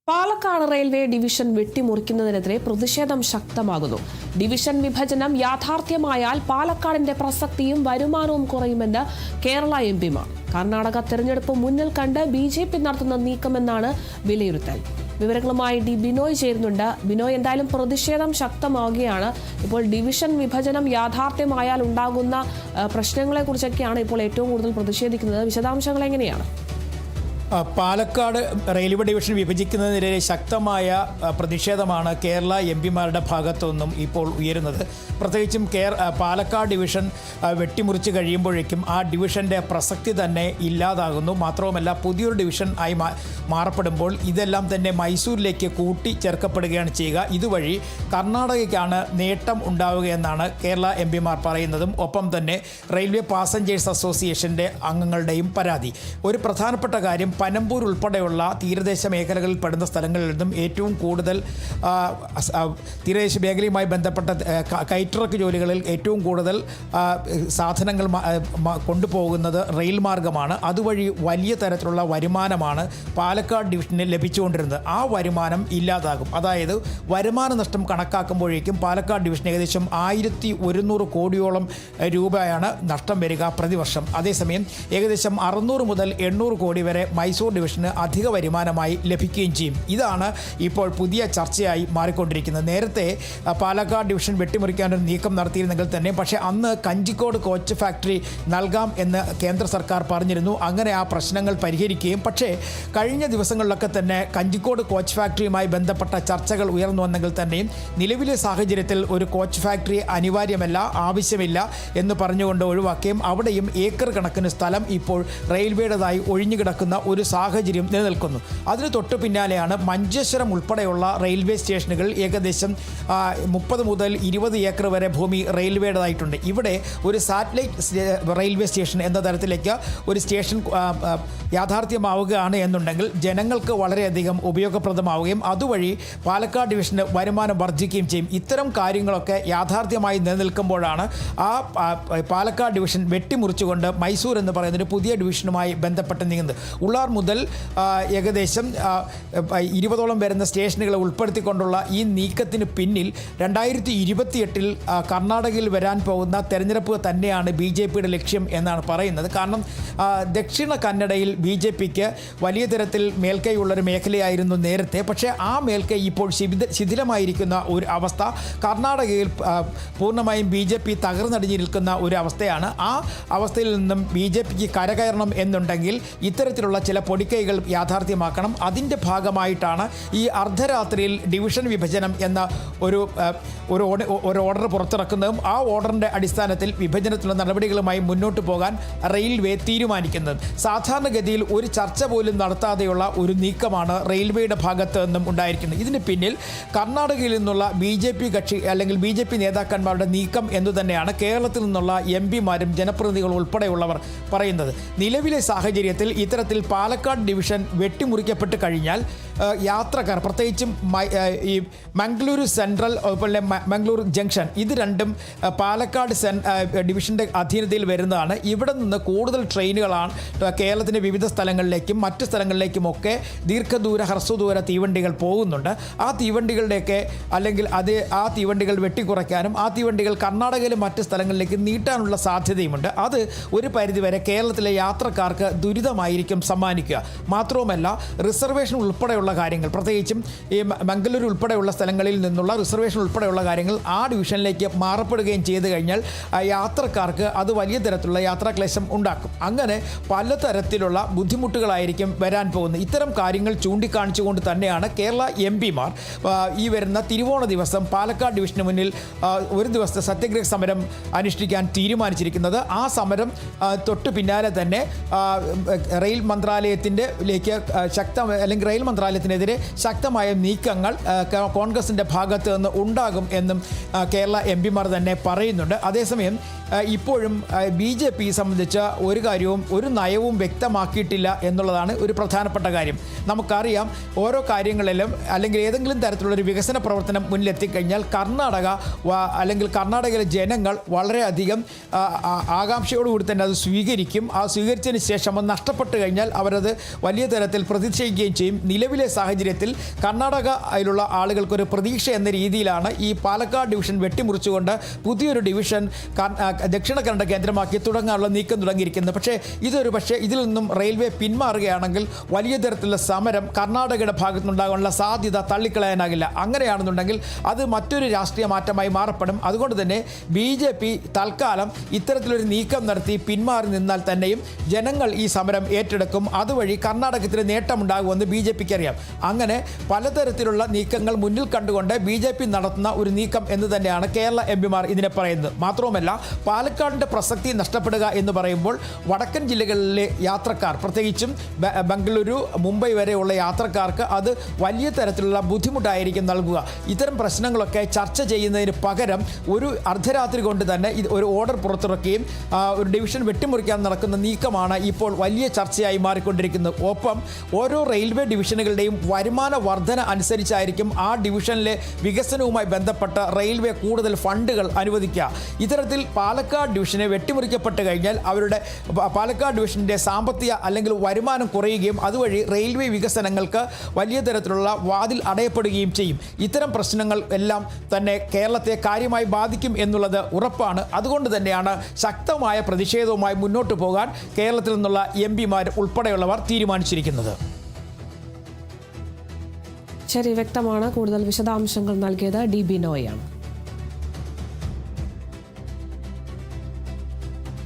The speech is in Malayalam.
പാലക്കാട് റെയിൽവേ ഡിവിഷൻ വെട്ടിമുറിക്കുന്നതിനെതിരെ പ്രതിഷേധം ശക്തമാകുന്നു. ഡിവിഷൻ വിഭജനം യാഥാർത്ഥ്യമായാൽ പാലക്കാടിന്റെ പ്രസക്തിയും വരുമാനവും കുറയുമെന്ന് കേരള എംപിമാർ. കർണാടക തെരഞ്ഞെടുപ്പ് മുന്നിൽ കണ്ട് BJP നടത്തുന്ന നീക്കമെന്നാണ് വിലയിരുത്തൽ. വിവരങ്ങളുമായി ബിനോയ് ചേരുന്നുണ്ട്. ബിനോയ്, എന്തായാലും പ്രതിഷേധം ശക്തമാവുകയാണ്. ഇപ്പോൾ ഡിവിഷൻ വിഭജനം യാഥാർത്ഥ്യമായാൽ ഉണ്ടാകുന്ന പ്രശ്നങ്ങളെക്കുറിച്ചൊക്കെയാണ് ഇപ്പോൾ ഏറ്റവും കൂടുതൽ പ്രതിഷേധിക്കുന്നത്. വിശദാംശങ്ങൾ എങ്ങനെയാണ്? പാലക്കാട് റെയിൽവേ ഡിവിഷൻ വിഭജിക്കുന്നതിനെതിരെ ശക്തമായ പ്രതിഷേധമാണ് കേരള എംപിമാരുടെ ഭാഗത്തു നിന്നും ഇപ്പോൾ ഉയരുന്നത്. പ്രത്യേകിച്ചും പാലക്കാട് ഡിവിഷൻ വെട്ടിമുറിച്ച് കഴിയുമ്പോഴേക്കും ആ ഡിവിഷൻ്റെ പ്രസക്തി തന്നെ ഇല്ലാതാകുന്നു. മാത്രവുമല്ല, പുതിയൊരു ഡിവിഷൻ ആയി മാറപ്പെടുമ്പോൾ ഇതെല്ലാം തന്നെ മൈസൂരിലേക്ക് കൂട്ടിച്ചേർക്കപ്പെടുകയാണ് ചെയ്യുക. ഇതുവഴി കർണാടകയ്ക്കാണ് നേട്ടം ഉണ്ടാവുകയെന്നാണ് കേരള എംപിമാർ പറയുന്നതും ഒപ്പം തന്നെ റെയിൽവേ പാസഞ്ചേഴ്സ് അസോസിയേഷൻ്റെ അംഗങ്ങളുടെയും പരാതി. ഒരു പ്രധാനപ്പെട്ട കാര്യം, പനമ്പൂർ ഉൾപ്പെടെയുള്ള തീരദേശ മേഖലകളിൽ പെടുന്ന സ്ഥലങ്ങളിൽ നിന്നും ഏറ്റവും കൂടുതൽ തീരദേശ മേഖലയുമായി ബന്ധപ്പെട്ട കയറ്റിറക്ക് ജോലികളിൽ ഏറ്റവും കൂടുതൽ സാധനങ്ങൾ കൊണ്ടുപോകുന്നത് റെയിൽ മാർഗമാണ്. അതുവഴി വലിയ തരത്തിലുള്ള വരുമാനമാണ് പാലക്കാട് ഡിവിഷന് ലഭിച്ചുകൊണ്ടിരുന്നത്. ആ വരുമാനം ഇല്ലാതാകും. അതായത് വരുമാന നഷ്ടം കണക്കാക്കുമ്പോഴേക്കും പാലക്കാട് ഡിവിഷൻ ഏകദേശം 1100 കോടിയോളം രൂപയാണ് നഷ്ടം വരിക പ്രതിവർഷം. അതേസമയം ഏകദേശം 600 മുതൽ 800 കോടി വരെ മൈസൂർ ഡിവിഷന് അധിക വരുമാനമായി ലഭിക്കുകയും ചെയ്യും. ഇതാണ് ഇപ്പോൾ പുതിയ ചർച്ചയായി മാറിക്കൊണ്ടിരിക്കുന്നത്. നേരത്തെ പാലക്കാട് ഡിവിഷൻ വെട്ടിമുറിക്കാനൊരു നീക്കം നടത്തിയിരുന്നെങ്കിൽ തന്നെ പക്ഷേ അന്ന് കഞ്ചിക്കോട് കോച്ച് ഫാക്ടറി നൽകാം എന്ന് കേന്ദ്ര സർക്കാർ പറഞ്ഞിരുന്നു. അങ്ങനെ ആ പ്രശ്നങ്ങൾ പരിഹരിക്കുകയും പക്ഷേ കഴിഞ്ഞ ദിവസങ്ങളിലൊക്കെ തന്നെ കഞ്ചിക്കോട് കോച്ച് ഫാക്ടറിയുമായി ബന്ധപ്പെട്ട ചർച്ചകൾ ഉയർന്നു വന്നെങ്കിൽ തന്നെയും നിലവിലെ സാഹചര്യത്തിൽ ഒരു കോച്ച് ഫാക്ടറി അനിവാര്യമല്ല, ആവശ്യമില്ല എന്ന് പറഞ്ഞുകൊണ്ട് ഒഴിവാക്കുകയും അവിടെയും ഏക്കർ കണക്കിന് സ്ഥലം ഇപ്പോൾ റെയിൽവേയുടേതായി ഒഴിഞ്ഞുകിടക്കുന്ന ഒരു സാഹചര്യം നിലനിൽക്കുന്നു. അതിന് തൊട്ടു പിന്നാലെയാണ് മഞ്ചേശ്വരം ഉൾപ്പെടെയുള്ള റെയിൽവേ സ്റ്റേഷനുകൾ ഏകദേശം 30 മുതൽ 20 ഏക്കർ വരെ ഭൂമി റെയിൽവേയുടേതായിട്ടുണ്ട്. ഇവിടെ ഒരു സാറ്റലൈറ്റ് റെയിൽവേ സ്റ്റേഷൻ എന്ന തരത്തിലേക്ക് ഒരു സ്റ്റേഷൻ യാഥാർത്ഥ്യമാവുകയാണ് എന്നുണ്ടെങ്കിൽ ജനങ്ങൾക്ക് വളരെയധികം ഉപയോഗപ്രദമാവുകയും അതുവഴി പാലക്കാട് ഡിവിഷന് വരുമാനം വർദ്ധിക്കുകയും ചെയ്യും. ഇത്തരം കാര്യങ്ങളൊക്കെ യാഥാർത്ഥ്യമായി നിലനിൽക്കുമ്പോഴാണ് ആ പാലക്കാട് ഡിവിഷൻ വെട്ടിമുറിച്ചുകൊണ്ട് മൈസൂർ എന്ന് പറയുന്ന ഒരു പുതിയ ഡിവിഷനുമായി ബന്ധപ്പെട്ട് നീങ്ങുന്നത്. ഉള്ളാർ മുതൽ ഏകദേശം 20ഓളം വരുന്ന സ്റ്റേഷനുകളെ ഉൾപ്പെടുത്തിക്കൊണ്ടുള്ള ഈ നീക്കത്തിന് പിന്നിൽ 2028 കർണാടകയിൽ വരാൻ പോകുന്ന തെരഞ്ഞെടുപ്പ് തന്നെയാണ് BJPയുടെ ലക്ഷ്യം എന്നാണ് പറയുന്നത്. കാരണം ദക്ഷിണ കന്നഡയിൽ BJPക്ക് വലിയ തരത്തിൽ മേൽക്കൈയുള്ളൊരു മേഖലയായിരുന്നു നേരത്തെ. പക്ഷേ ആ മേൽക്കൈ ഇപ്പോൾ ശിഥിലമായിരിക്കുന്ന ഒരു അവസ്ഥ, കർണാടകയിൽ പൂർണ്ണമായും BJP തകർന്നടിഞ്ഞു നിൽക്കുന്ന ഒരു അവസ്ഥയാണ്. ആ അവസ്ഥയിൽ നിന്നും BJPക്ക് കരകയറണം എന്നുണ്ടെങ്കിൽ ഇത്തരത്തിലുള്ള ചില പൊടിക്കൈകൾ യാഥാർത്ഥ്യമാക്കണം. അതിൻ്റെ ഭാഗമായിട്ടാണ് ഈ അർദ്ധരാത്രിയിൽ ഡിവിഷൻ വിഭജനം എന്ന ഒരു ഓർഡർ പുറത്തിറക്കുന്നതും ആ ഓർഡറിൻ്റെ അടിസ്ഥാനത്തിൽ വിഭജനത്തിലുള്ള നടപടികളുമായി മുന്നോട്ട് പോകാൻ റെയിൽവേ തീരുമാനിക്കുന്നത്. സാധാരണഗതിയിൽ ഒരു ചർച്ച പോലും നടത്താതെയുള്ള ഒരു നീക്കമാണ് റെയിൽവേയുടെ ഭാഗത്ത് നിന്നും ഉണ്ടായിരിക്കുന്നത്. ഇതിന് പിന്നിൽ കർണാടകയിൽ നിന്നുള്ള BJP കക്ഷി അല്ലെങ്കിൽ BJP നേതാക്കന്മാരുടെ നീക്കം എന്നു തന്നെയാണ് കേരളത്തിൽ നിന്നുള്ള MPമാരും ജനപ്രതിനിധികളും ഉൾപ്പെടെയുള്ളവർ പറയുന്നത്. നിലവിലെ സാഹചര്യത്തിൽ ഇത്തരത്തിൽ പാലക്കാട് ഡിവിഷൻ വെട്ടിമുറിക്കപ്പെട്ട് കഴിഞ്ഞാൽ യാത്രക്കാർ, പ്രത്യേകിച്ചും ഈ മംഗളൂരു സെൻട്രൽ അതുപോലെ മംഗളൂരു ജംഗ്ഷൻ, ഇത് രണ്ടും പാലക്കാട് ഡിവിഷൻ്റെ അധീനതയിൽ വരുന്നതാണ്. ഇവിടെ നിന്ന് കൂടുതൽ ട്രെയിനുകളാണ് കേരളത്തിൻ്റെ വിവിധ സ്ഥലങ്ങളിലേക്കും മറ്റ് സ്ഥലങ്ങളിലേക്കുമൊക്കെ ദീർഘദൂര ഹ്രസ്വദൂര തീവണ്ടികൾ പോകുന്നുണ്ട്. ആ തീവണ്ടികളുടെയൊക്കെ അല്ലെങ്കിൽ ആ തീവണ്ടികൾ വെട്ടിക്കുറയ്ക്കാനും ആ തീവണ്ടികൾ കർണാടകയിലും മറ്റ് സ്ഥലങ്ങളിലേക്ക് നീട്ടാനുള്ള സാധ്യതയുമുണ്ട്. അത് ഒരു പരിധിവരെ കേരളത്തിലെ യാത്രക്കാർക്ക് ദുരിതമായിരിക്കും സമ്മാനിക്കുക. മാത്രവുമല്ല, റിസർവേഷൻ ഉൾപ്പെടെയുള്ള കാര്യങ്ങൾ, പ്രത്യേകിച്ചും ഈ മംഗളൂരു ഉൾപ്പെടെയുള്ള സ്ഥലങ്ങളിൽ നിന്നുള്ള റിസർവേഷൻ ഉൾപ്പെടെയുള്ള കാര്യങ്ങൾ ആ ഡിവിഷനിലേക്ക് മാറപ്പെടുകയും ചെയ്തു കഴിഞ്ഞാൽ യാത്രക്കാർക്ക് അത് വലിയ തരത്തിലുള്ള യാത്രാക്ലേശം ഉണ്ടാക്കും. അങ്ങനെ പലതരത്തിലുള്ള ബുദ്ധിമുട്ടുകളായിരിക്കും വരാൻ പോകുന്നത്. ഇത്തരം കാര്യങ്ങൾ ചൂണ്ടിക്കാണിച്ചുകൊണ്ട് തന്നെയാണ് കേരള MPമാർ ഈ വരുന്ന തിരുവോണ ദിവസം പാലക്കാട് ഡിവിഷന് മുന്നിൽ ഒരു ദിവസത്തെ സത്യഗ്രഹ സമരം അനുഷ്ഠിക്കാൻ തീരുമാനിച്ചിരിക്കുന്നത്. ആ സമരം തൊട്ടു പിന്നാലെ തന്നെ റെയിൽ മന്ത്രാലയത്തിലേക്ക് അല്ലെങ്കിൽ റെയിൽ മന്ത്രാലയത്തിനെതിരെ ശക്തമായ നീക്കങ്ങൾ കോൺഗ്രസിൻ്റെ ഭാഗത്ത് നിന്ന് ഉണ്ടാകും എന്നും കേരള MPമാർ തന്നെ പറയുന്നുണ്ട്. അതേസമയം ഇപ്പോഴും BJP സംബന്ധിച്ച ഒരു കാര്യവും ഒരു നയവും വ്യക്തമാക്കിയിട്ടില്ല എന്നുള്ളതാണ് ഒരു പ്രധാനപ്പെട്ട കാര്യം. നമുക്കറിയാം, ഓരോ കാര്യങ്ങളിലും അല്ലെങ്കിൽ ഏതെങ്കിലും തരത്തിലുള്ളൊരു വികസന പ്രവർത്തനം മുന്നിലെത്തിക്കഴിഞ്ഞാൽ അല്ലെങ്കിൽ കർണാടകയിലെ ജനങ്ങൾ വളരെയധികം ആകാംക്ഷയോടുകൂടി തന്നെ അത് സ്വീകരിക്കും. ആ സ്വീകരിച്ചതിന് ശേഷം അത് നഷ്ടപ്പെട്ട് കഴിഞ്ഞാൽ അവർ അവരത് വലിയ തരത്തിൽ പ്രതിഷേധിക്കുകയും ചെയ്യും. നിലവിലെ സാഹചര്യത്തിൽ കർണാടകയിലുള്ള ആളുകൾക്കൊരു പ്രതീക്ഷ എന്ന രീതിയിലാണ് ഈ പാലക്കാട് ഡിവിഷൻ വെട്ടിമുറിച്ചുകൊണ്ട് പുതിയൊരു ഡിവിഷൻ ദക്ഷിണ കന്നഡ കേന്ദ്രമാക്കി തുടങ്ങാനുള്ള നീക്കം തുടങ്ങിയിരിക്കുന്നത്. പക്ഷേ ഇതിൽ നിന്നും റെയിൽവേ പിന്മാറുകയാണെങ്കിൽ വലിയ തരത്തിലുള്ള സമരം കർണാടകയുടെ ഭാഗത്തുനിന്നുണ്ടാകാനുള്ള സാധ്യത തള്ളിക്കളയാനാകില്ല. അങ്ങനെയാണെന്നുണ്ടെങ്കിൽ അത് മറ്റൊരു രാഷ്ട്രീയ മാറ്റമായി മാറപ്പെടും. അതുകൊണ്ട് തന്നെ BJP തൽക്കാലം ഇത്തരത്തിലൊരു നീക്കം നടത്തി പിന്മാറി നിന്നാൽ തന്നെയും ജനങ്ങൾ ഈ സമരം ഏറ്റെടുക്കും. അതുവഴി കർണാടകത്തിന് നേട്ടമുണ്ടാകുമെന്ന് BJPക്ക് അറിയാം. അങ്ങനെ പലതരത്തിലുള്ള നീക്കങ്ങൾ മുന്നിൽ കണ്ടുകൊണ്ട് BJP നടത്തുന്ന ഒരു നീക്കം എന്ന് തന്നെയാണ് കേരള MPമാർ ഇതിനെ പറയുന്നത്. മാത്രവുമല്ല, പാലക്കാടിൻ്റെ പ്രസക്തി നഷ്ടപ്പെടുക എന്ന് പറയുമ്പോൾ വടക്കൻ ജില്ലകളിലെ യാത്രക്കാർ, പ്രത്യേകിച്ചും ബംഗളൂരു, മുംബൈ വരെയുള്ള യാത്രക്കാർക്ക് അത് വലിയ തരത്തിലുള്ള ബുദ്ധിമുട്ടായിരിക്കും നൽകുക. ഇത്തരം പ്രശ്നങ്ങളൊക്കെ ചർച്ച ചെയ്യുന്നതിന് പകരം ഒരു അർദ്ധരാത്രി കൊണ്ട് തന്നെ ഒരു ഓർഡർ പുറത്തിറക്കുകയും ഒരു ഡിവിഷൻ വെട്ടിമുറിക്കാൻ നടക്കുന്ന നീക്കമാണ് ഇപ്പോൾ വലിയ ചർച്ചയായി മാറിക്കൊണ്ടിരിക്കുന്നത്. ഒപ്പം ഓരോ റെയിൽവേ ഡിവിഷനുകളുടെയും വരുമാന വർധന അനുസരിച്ചായിരിക്കും ആ ഡിവിഷനിലെ വികസനവുമായി ബന്ധപ്പെട്ട റെയിൽവേ കൂടുതൽ ഫണ്ടുകൾ അനുവദിക്കുക. ഇത്തരത്തിൽ പാലക്കാട് ഡിവിഷനെ വെട്ടിമുറിക്കപ്പെട്ട് കഴിഞ്ഞാൽ അവരുടെ പാലക്കാട് ഡിവിഷൻ്റെ സാമ്പത്തിക അല്ലെങ്കിൽ വരുമാനം കുറയുകയും അതുവഴി റെയിൽവേ വികസനങ്ങൾക്ക് വലിയ തരത്തിലുള്ള വാതിൽ അടയപ്പെടുകയും ചെയ്യും. ഇത്തരം പ്രശ്നങ്ങൾ എല്ലാം തന്നെ കേരളത്തെ കാര്യമായി ബാധിക്കും എന്നുള്ളത് ഉറപ്പാണ്. അതുകൊണ്ട് തന്നെയാണ് ശക്തമായ പ്രതിഷേധവുമായി മുന്നോട്ട് പോകാൻ കേരളത്തിൽ നിന്നുള്ള MPമാർ ഉൾപ്പെടെയുള്ളവർ തീരുമാനിച്ചിരിക്കുന്നത്. ശരി, വ്യക്തമാണ്. കൂടുതൽ വിശദാംശങ്ങൾ നൽകിയത് DB നോയാണ്.